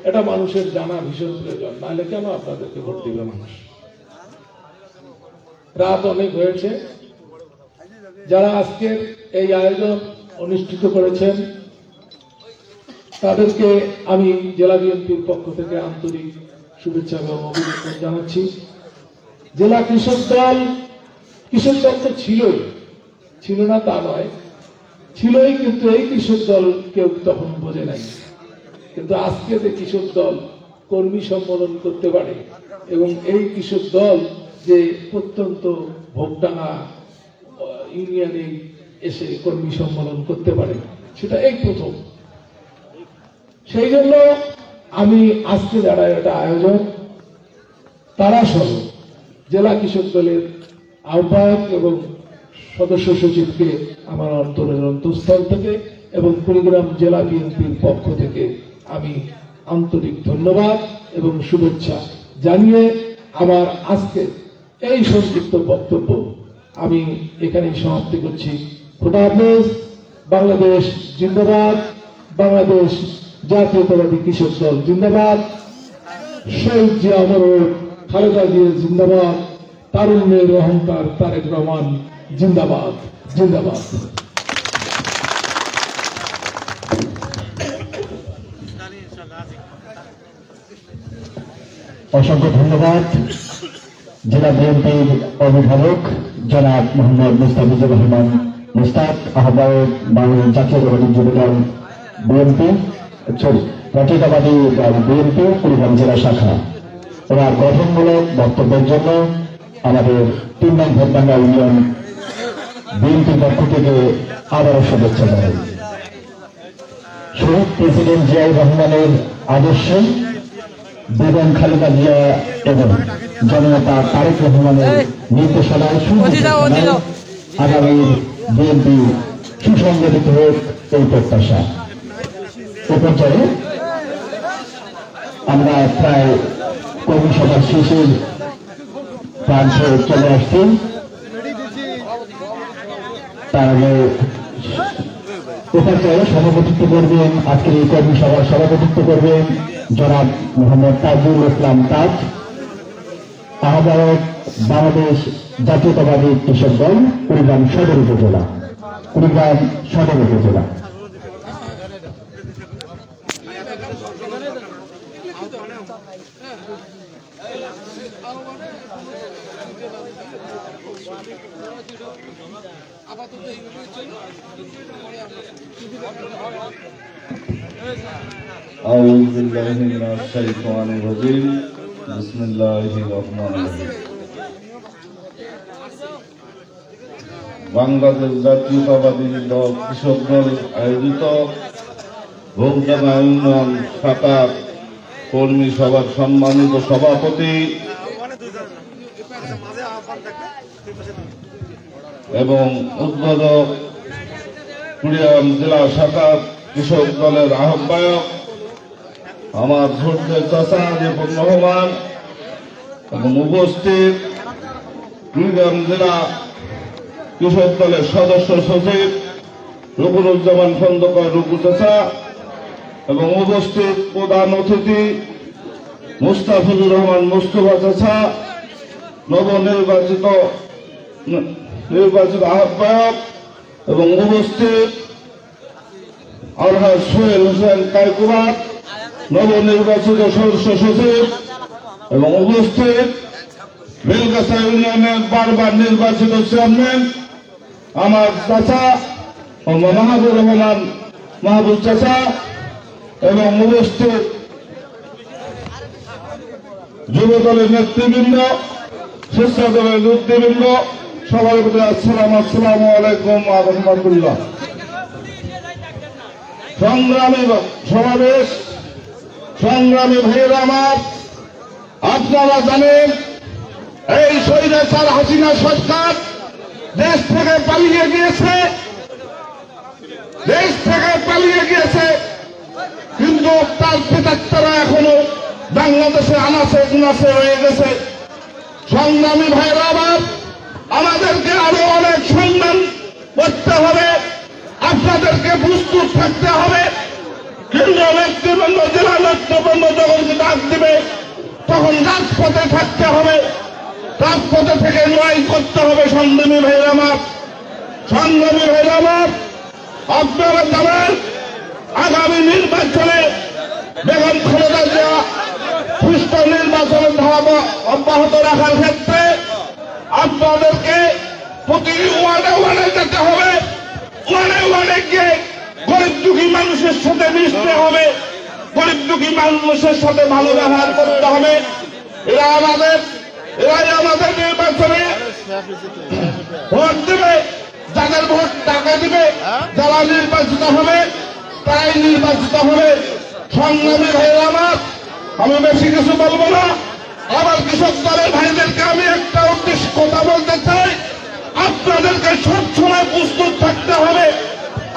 এটা মানুষের জানা ভীষণ প্রয়োজন। নাহলে কেন আপনাদেরকে ভোট দিবে মানুষ? রাত অনেক হয়েছে। যারা আজকের এই আয়োজন অনুষ্ঠিত করেছেন তাদেরকে আমি জেলা বিএনপির পক্ষ থেকে আন্তরিক শুভেচ্ছা এবং অভিনন্দন জানাচ্ছি। জেলা কৃষক দল তো ছিল না তা নয়, ছিলই, কিন্তু এই কৃষক দল কেউ তখন বোঝে নাই। কিন্তু আজকে যে কৃষক দল কর্মী সম্মেলন করতে পারে এবং এই কৃষক দল যে প্রত্যন্ত ভোগডাঙ্গা ইউনিয়নে এসে কর্মী সম্মেলন করতে পারে, সেটা এই প্রথম। সেই জন্য আমি আজকে যারা এটা আয়োজন, তারা সহ জেলা কৃষক দলের আহ্বায়ক এবং সদস্য সচিবকে আমার অন্তরের অন্তঃস্থল থেকে এবং কুড়িগ্রাম জেলা বিএনপির পক্ষ থেকে আমি আন্তরিক ধন্যবাদ এবং শুভেচ্ছা জানিয়ে আমার আজকে এই সংক্ষিপ্ত বক্তব্য আমি এখানেই সমাপ্তি করছি। খোদা হাফেজ। বাংলাদেশ জিন্দাবাদ। বাংলাদেশ জাতীয়তাবাদী কৃষক দল জিন্দাবাদ। শহীদ জিয়া অমর, খালেদা জিয়া জিন্দাবাদ। তারুণ্যের অহংকার তারেক রহমান জিন্দাবাদ। জিন্দাবাদ। অসংখ্য ধন্যবাদ জেলা বিএনপির অভিভাবক জনাব মোহাম্মদ মুস্তাফিজুর রহমান মুস্তাক, আহ্বায়ক বাংলাদেশ জাতীয়তাবাদী যুবদল বিএনপি, জাতীয়তাবাদী দল বিএনপি কুড়িগ্রাম জেলা শাখা। ওনার গঠনমূলক বক্তব্যের জন্য আমাদের ৩ নং ভোটডাঙ্গা ইউনিয়ন বিএনপির পক্ষ থেকে আবারও শুভেচ্ছা জানাই। শহীদ প্রেসিডেন্ট জিয়াউর রহমানের আদর্শে বেগম খালেদা জিয়া এবং জননেতা তারেক রহমানের নির্দেশনায় আগামী বিএনপি সুসংগঠিত হোক এই প্রত্যাশা। এ পর্যায়ে আমরা প্রায় কর্মী সভার শেষের প্রান্তে চলে আসছি। তার আগে এ পর্যায়ে সভাপতিত্ব করবেন, আজকের এই কর্মী সভার সভাপতিত্ব করবেন জনাব মোহাম্মদ তাজুল ইসলাম তাজ, আহ্বায়ক বাংলাদেশ জাতীয়তাবাদী কৃষক দল কুড়িগ্রাম সদর উপজেলা। কুড়িগ্রাম সদর উপজেলা। أعوذ بالله من الشيطان الرجيم بسم الله الرحمن الرحيم বাংলাদেশ জাতীয়তাবাদী দল কৃষক দল আয়োজিত ভোগডাঙ্গা ইউনিয়ন শাখার কর্মী সভার সম্মানিত সভাপতি এবং উদ্বোধক কুড়িগ্রাম জেলা শাখার কৃষক দলের আহ্বায়ক আমার ছোট্ট চাচা রিপন রহমান এবং উপস্থিত কুড়িগ্রাম জেলা কৃষক দলের সদস্য সচিব রুকুনুজ্জামান খন্দকার রুকু চাচা এবং উপস্থিত প্রধান অতিথি মুস্তাফিজুর রহমান মুস্তফা চাচা, নবনির্বাচিত আহ্বায়ক এবং উপস্থিত আলহাজ সোহেল হোসেন কায়কুমার, নবনির্বাচিত সদস্য সচিব এবং উপস্থিত বেলগাছা ইউনিয়নের বারবার নির্বাচিত চেয়ারম্যান আমার চাচা মাহবুব রহমান মাহবুব চাচা এবং উপস্থিত যুব দলের নেতৃবৃন্দ, স্বেচ্ছা দলের নেতৃবৃন্দ, সবার প্রতি আসসালামু আলাইকুম ওয়া রাহমাতুল্লাহ। সংগ্রামী সমাবেশ, সংগ্রামী ভাইয়েরা আমার, আপনারা জানেন এই স্বৈরাচার হাসিনা সরকার দেশ থেকে পালিয়ে গিয়েছে, কিন্তু তার প্রেতাত্মারা এখনো বাংলাদেশে আনাচে গুনাচে রয়ে গেছে। সংগ্রামী ভাইয়েরা আমার, আমাদেরকে আরো অনেক সংগ্রাম করতে হবে, আপনাদেরকে প্রস্তুত থাকতে হবে। কেন্দ্রীয় নেতৃবৃন্দ, জেলা নেতৃবৃন্দ যখন ডাক দিবে তখন রাজপথে থাকতে হবে, রাজপথে থেকে লড়াই করতে হবে। সংগ্রামী ভাইয়েরা আমার, আপনারা জানেন আগামী নির্বাচনে বেগম খালেদা জিয়া সুষ্ঠু নির্বাচনের ধারা অব্যাহত রাখার ক্ষেত্রে আপনাদেরকে প্রতি ওয়ার্ডে যেতে হবে, ওয়ার্ডে গিয়ে গরিব দুঃখী মানুষের সাথে মিশতে হবে, গরিব দুঃখী মানুষের সাথে ভালো ব্যবহার করতে হবে। এরাই আমাদের নির্বাচনে ভোট দেবে, যাদের ভোট টাকা দিবে, যারা নির্বাচিত হবে তারাই নির্বাচিত হবে। সংগ্রামী ভাইয়েরা আমার, আমি বেশি কিছু বলবো না। আমার কৃষক দলের ভাইদেরকে আমি একটা উদ্দেশ্য কথা বলতে চাই, আপনাদেরকে সবসময় প্রস্তুত থাকতে হবে।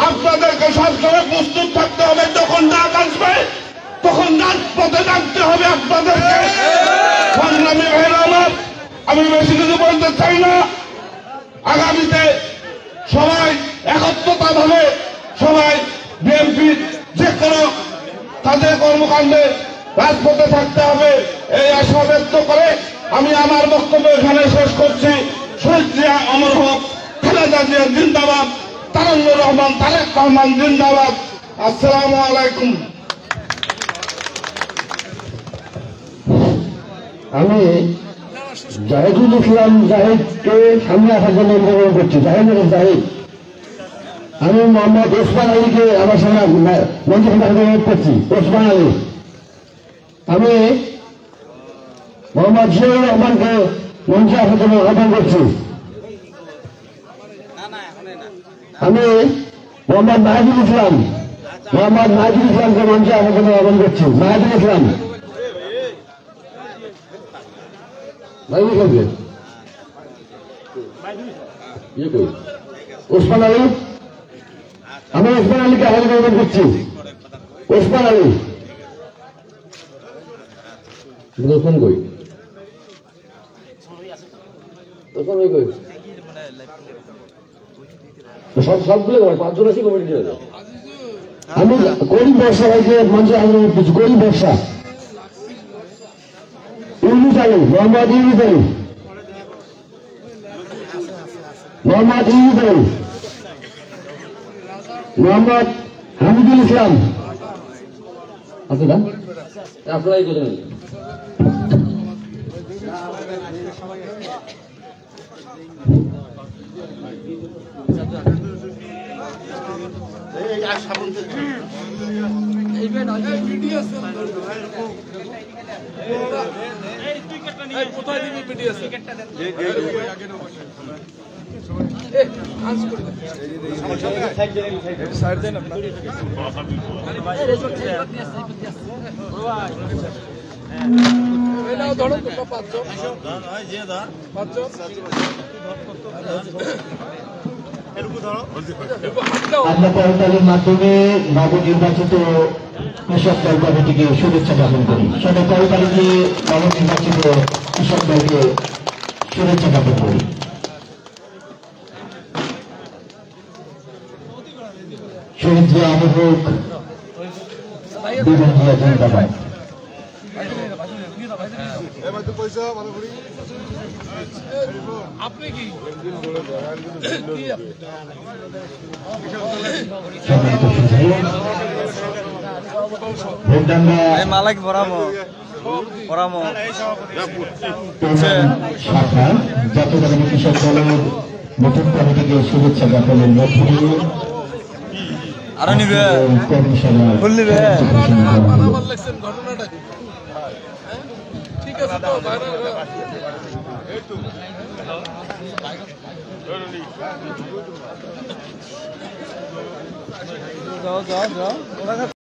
আপনাদেরকে সবসময় প্রস্তুত থাকতে হবে, যখন ডাক আসবে তখন রাজপথে ডাকতে হবে আপনাদেরকে। সংগ্রামী ভাইরা আমার, আমি বেশি কিছু বলতে চাই না। আগামীতে সবাই একত্রতা ভাবে সবাই বিএনপি যে কোনো তাদের কর্মকাণ্ডে রাজপথে থাকতে হবে, এই আশা ব্যক্ত করে আমি আমার বক্তব্য এখানে শেষ করছি। শহীদ জিয়া অমর হোক, খালেদা জিয়া জিন্দাবাদ, তারেক রহমান জিন্দাবাদ। আসসালামু আলাইকুম। আমি জাহিদুল ইসলাম জাহিদকে সামনে আসার জন্য অনুরোধ করছি। জাহিদুল জাহিদ, আমি মোহাম্মদ ওসমান আলীকে আমার সঙ্গে মঞ্চে অনুরোধ করছি। ওসমান আলী, আমি মোহাম্মদ জিয়াউর রহমানকে মঞ্চে আসার জন্য আহ্বান করছি। আমি মোহাম্মদ নাহিদুল ইসলামকে মঞ্চে আসার জন্য আহ্বান করছি। নাহিদুল ইসলাম ওসমান আলী, আমি ওসমান আলীকে আহ্বান করছি। ওসমান আলী ফোন কই সবগুলো পাঁচজন আছি কমিটি। আমি গরিব ব্যবসা ভাইকে মঞ্চে আহ্বান করছি। গরিব ব্যবসা ইউনুস আলী, মোহাম্মদ ইউনুস আলী, মোহাম্মদ ইউনুস আলী, মোহাম্মদ হামিদুল ইসলাম আছে না? আপনারাই করবেন। কোথায় দিবি ভিডিও আমরা করতালির মাধ্যমে নবনির্বাচিত কৃষক দল কমিটিকে শুভেচ্ছা জ্ঞাপন করি। সবাই করতালি দিয়ে নবনির্বাচিত কৃষক দলকে শুভেচ্ছা জ্ঞাপন করি। শহীদ জিয়া অমর হোক, বেগম জিয়া জিন্দাবাদ। আপনি কি মালাক শাখা জাতীয় কৃষক দলের নতুন কমিটিকে শুভেচ্ছা জ্ঞাপনের মধ্য দিয়ে আরো নিবে ফুল নিবে ঘটনাটা ঠিক আছে তো যাও